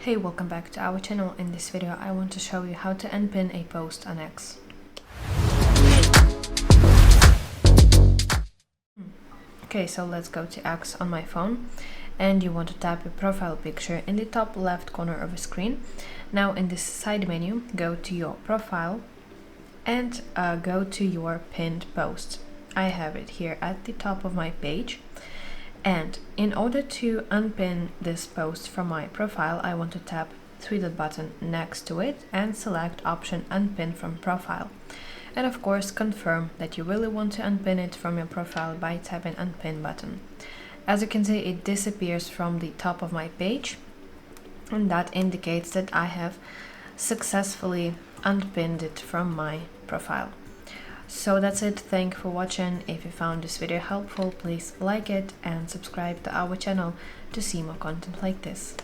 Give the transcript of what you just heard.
Hey, welcome back to our channel. In this video I want to show you how to unpin a post on X. Okay, so let's go to X on my phone, and you want to tap your profile picture in the top left corner of the screen. Now in this side menu, go to your profile and go to your pinned post. I have it here at the top of my page. And in order to unpin this post from my profile, I want to tap three-dot button next to it and select option unpin from profile. And of course confirm that you really want to unpin it from your profile by tapping unpin button. As you can see, it disappears from the top of my page, and that indicates that I have successfully unpinned it from my profile. So that's it. Thank you for watching. If you found this video helpful, please like it and subscribe to our channel to see more content like this.